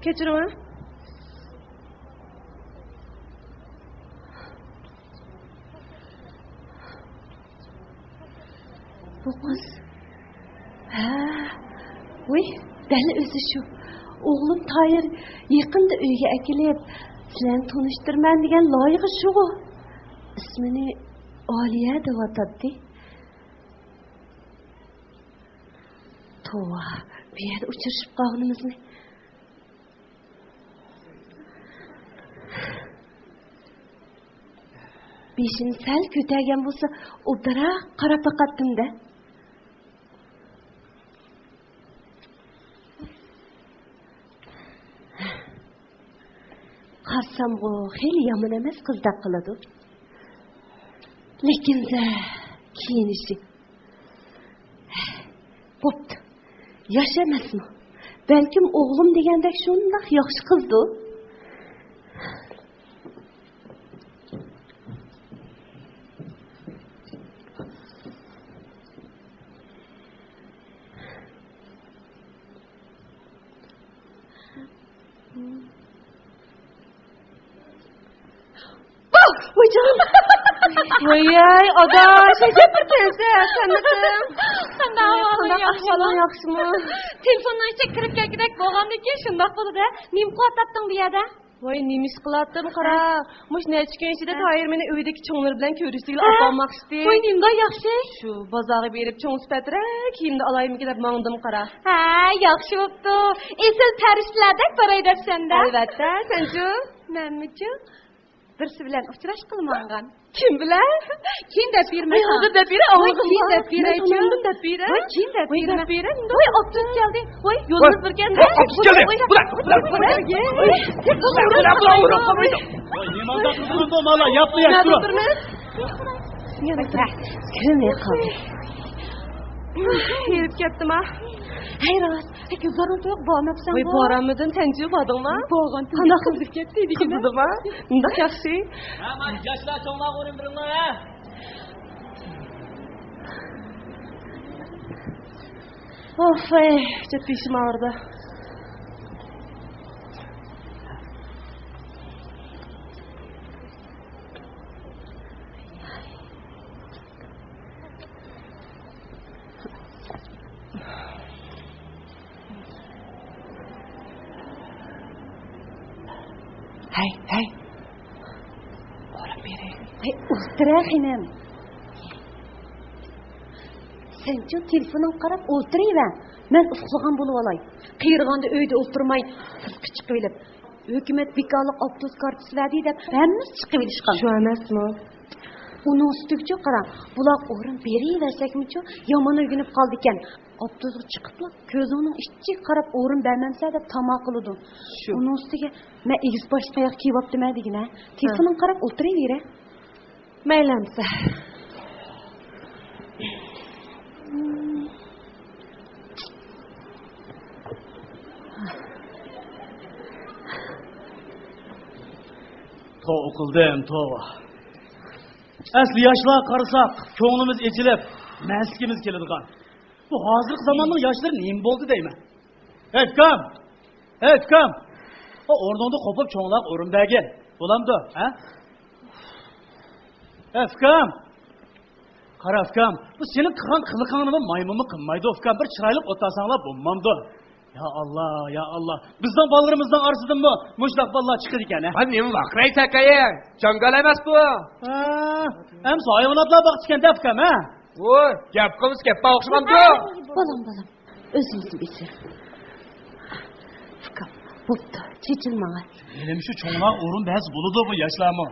Kechirim ha. Bu kız. Voy, deli özü şu. Oğlum Tahir yakında uyga akilib, sizlarni tanıştırman degan loyiqi shu. İsmini Aliya deb atadi. Tova, bu yerda uchrashib qolganimizni. Beshini sal ko'targan bo'lsa, o'ldira qarab boqatdim-da. Qarsamg'u, xeyli yomon emas qizdaq qiladi. Lekin kiyinishi. Bo'pti. Yosh emasmi? Balkim o'g'lim degandek shundoq yaxshi qizdi. Voy canım. Voy ada, şeker bir teyze, sen misin? Qanday yaxshimi? Telefondan ishga kirib kelgidek bo'lgandan shundoq bo'ldi-da. Nim qilatatding bu yerda? Voy, nemish qilatdim, qara. Mush necha kun ichida Tahir meni uydagi cho'nglar bilan ko'rishdiga olmoqchi. Voy, nimda yaxshi? Shu bozorga berib cho'ng sifatrak kiyimni olaymi deb mangdim, qara. Ha, yaxshi bo'pti. Esil tarishlardek boray debsan-da. Albatta, sen-chi? Menmi-chi? Birsi bilan uchrash qilmagan. Kim bilan? Kim deb berma? Hozir deb bera, kim deb beraychi? Men deb bera. Voy, kim deb bera? Voy, optun keldi. Voy, yo'limiz birganda. Optun keldi. Voy, nimaga turibsiz mala? Yapma yaxshi. Yana kirmay qoldi. Yerib ketdim ha. Hayrat, ko'zlarim to'q bormabsan. Voy, boramidin, tanchi bo'ldingmi? Bo'lgan. Qanaqa qilib ketdi degan. Qildimi? Unda yaxshi. Ha, men yoshlar cho'nglar o'rin biringlar, ha. Of, juda beshim og'ridi. Hey. Borib bering. Hey, o'ltirayman. Sen-chi telefoning qarab o'ltirayman. Men uxlagan bo'lib olay. Qiyirganda uyda o'ltirmay, sirtqa chiqib olib, hukumat bekorlik avtobus kartasi berdi deb hammasi chiqib olishgan. Shu emasmi? Uni ustiga qara, bular o'rin beraversak-michu, yomon o'rganib qoldi ekan. Avtobusga chiqibla, ko'zining ichiga qarab o'rin bermamsa deb tamoq qildi. Uni ustiga men egiz boshqayoq kiyibdim degan-a. Telefoning qarab o'tiravera. Maylamsa. To o'qildim, tova. Asli yoshlar qarasak, ko'nglimiz echilib, masligimiz keladigan. Bu hozirgi zamonning yoshlari nima bo'ldi deyman? Ukam. O o'rningda qo'pib cho'nglab o'rin bergin. Bo'lamdi, ha? Ukam. Qara ukam, bu sening qilgan qiliqingni maymunmi qilmaydi ukam, bir chiroyli o'tasanglar bo'lmamdi. Ya Allah. Bizdan bolalarımızdan arasıdan mı? Muşlaq balla çıkır iken ha? Hadi nima vaqray takaya? Jangal emas bu. Hem hayvanatlar bak çıkan defkam ha? Voy, gap qilamiz, gapga o'xshamamdi. Bolam. O'zingizni bilsang. Fikam, bo'pti, chechilmanglar. Elim şu çoğunlar o'rin ba'zi bo'ladi bu yoshlarmi?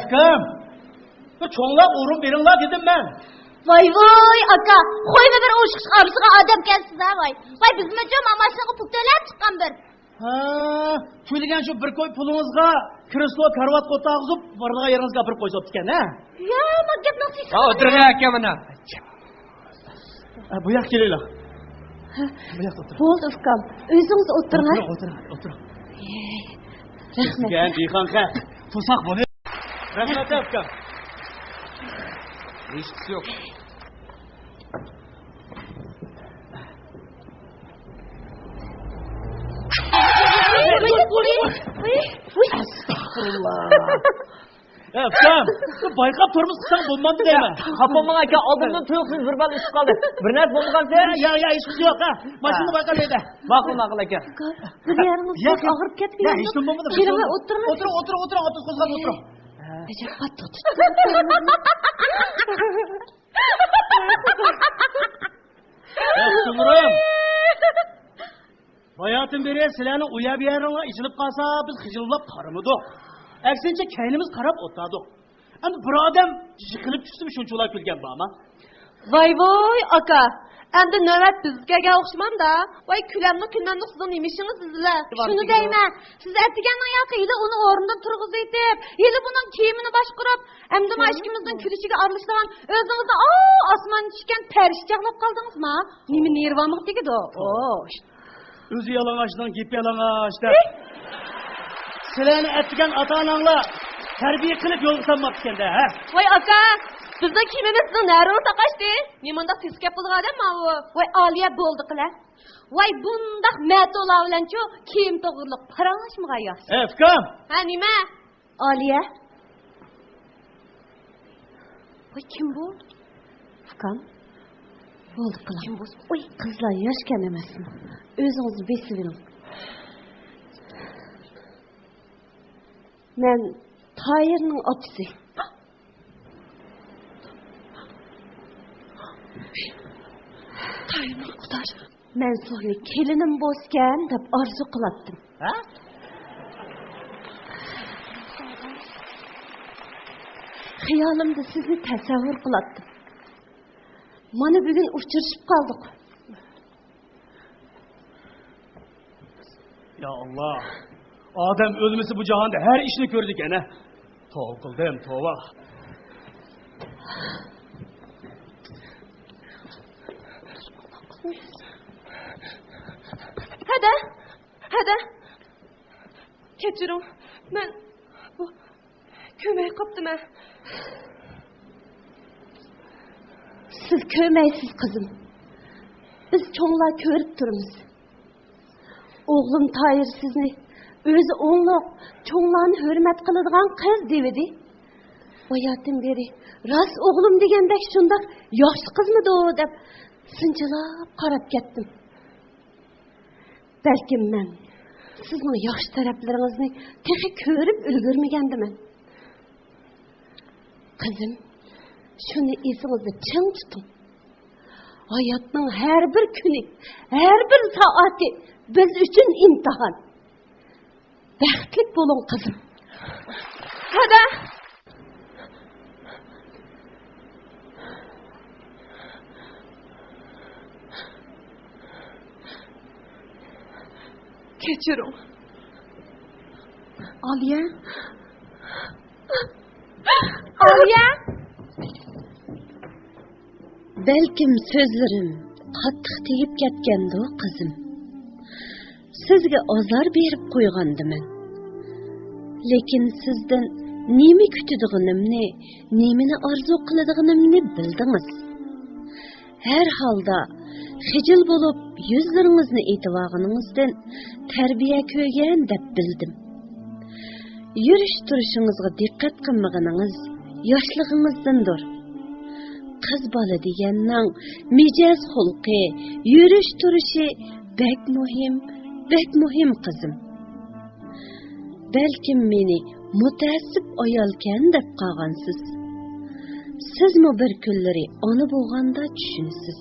Fikam. Bu çoğunlar o'rin beringlar dedim ben. Voy aka, qo'yma bir o'shiq chiqarishga odam kelsiz ha voy. Voy bizmi-chi mamashinaga pul to'lab chiqqan bir. Ha, to'lagan shu bir koy pulingizga kreslo karvat o'tag'izib, borliq yeringizga bir qo'yib ekan, ha? Ya, men gap nasiz. Ha, o'tiring aka mana. Bu yoq kelinglar. Bu yoqda o'tiring. Bo'ldi ukam, o'zingiz o'tiringlar. O'tiring. Rahmat. Gel dehqonqa, to'saq bo'ling. Rahmat ukam. Hech yo'q. Ukam, bayqab turmuş qilsang bo'lmadi deyman. Xafaman aka, oldimdan tuyuqsiz bir bal ishib qoldi. Bir narsa bo'lmagansa? Ya, ish yo'q, ha. Mashinani bayqab edi. Ma'qul aka. Bir yeringiz bosh og'rib ketgan. Ya, hech nima bo'lmadi. Kelmay o'tirmiz. O'tiring, o'tiz qo'zg'ab o'tiring. Ajab qattiq Sumrum. Hayatım beri sizlarni uyab yeringlar ichilib qolsa biz xijillab qaramadik. Aksincha kaynimiz qarab o'tadi. Endi bir odam yiqilib tushdi shunchalar kulgan bormi? Voy aka. Endi navbat bizga o'xshamanda. Voy kulamni kundan sizning nemishingiz sizlar. Shuni deyman. Siz aytganning yoqida uni o'rnidan turg'izib etib, yili buning kiyimini boshqarib, endi mashkimizning kulishiga aralashtirgan o'zingizni osmon tushgan farishtaglab qoldingizmi? Nima nervamlik degidi? O'zi yalang'ochdan gap yalang'och deb. Sizlarni aytgan ota-onanglar tarbiya qilib yo'lga solmoqchi ekanda, ha? Voy aka, bizning kiyimimizni nariga taqashdi. Men bunda teskab qilgan odamman bu. Voy Aliya bo'ldi qilar. Voy bundaq matolar bilanchu kiyim to'g'riliq paranglashmagan yo'q. Ukam. Ha, nima? Aliya. Voy kim bu? Ukam. Bo'ldi qilar. Kim bu? Voy qizlar yoshgan emasmi? O'zingizni besib oling. Men Tayirning otasi. Tayirning otasi. Men sizni kelinim bo'lsam deb orzu qilatdim. Ha? Xiyolimda sizni tasavvur qilatdim. Mana bugun uchrashib qoldik. Ya Allah. Adam ölmesi bu cihanda her işini gördük ana. Tova qildim, tova. Hadi. Kechiring. Men bu ko'may qopdim-a. Siz ko'maysiz qizim. Biz cho'nglar ko'rib turibmiz. O'g'lim Tayir sizni o'zi o'nloq cho'nglarni hurmat qiladigan qiz devidi. Hayotdan beri rost o'g'lim degandek shundoq yosh qizmidi deb sinchilab qarab ketdim. Balkim men sizning yosh taraflaringizni texi ko'rib ulgurmagandiman. Qizim, shuni esingizda ching tuting. Hayotning har bir kuni, har bir soati biz uchun imtihon. Baxtli bo'ling qizim. Hadi. Kechiring. Aliya. Belkim so'zlarim qattiq tegib ketgandi qizim. Sizga azor berib qo'ygandiman. Lekin sizdan nima kutadiganimni, nimani orzu qiladiganimni bildingiz. Har holda xijil bo'lib yuzlaringizni e'tiboringizdan tarbiya ko'rgan deb bildim. Yurish turishingizga diqqat qilmaganingiz yoshligingizdandir. Qiz bola deganning mijoz xulqi, yurish turishi bek muhim qizim. Balkim meni mutaassib ayolkan deb qolgansiz. Sizmi bir kunlari ona bo'lganda tushunsiz.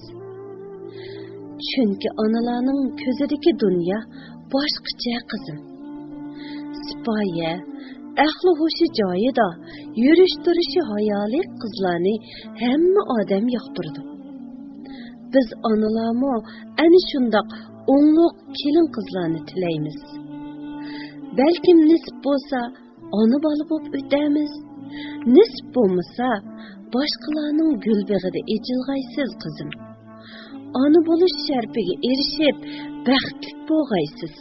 Chunki onalarning ko'zidagi dunyo boshqacha qizim. Sipoya, ahli hushi joyida, yurish turishi hayoli qizlarni hamma odam yoqtirdi. Biz onalarmo ana shundoq o'nloq kelin qizlarni tilaymiz. Balkim nisb bo'lsa, ona bola bo'lib o'tamiz. Nisb bo'lmasa, boshqalarning gulbig'ida echilg'aysiz qizim. Ona bo'lish sharpiga erishib, baxtli bo'lg'aysiz.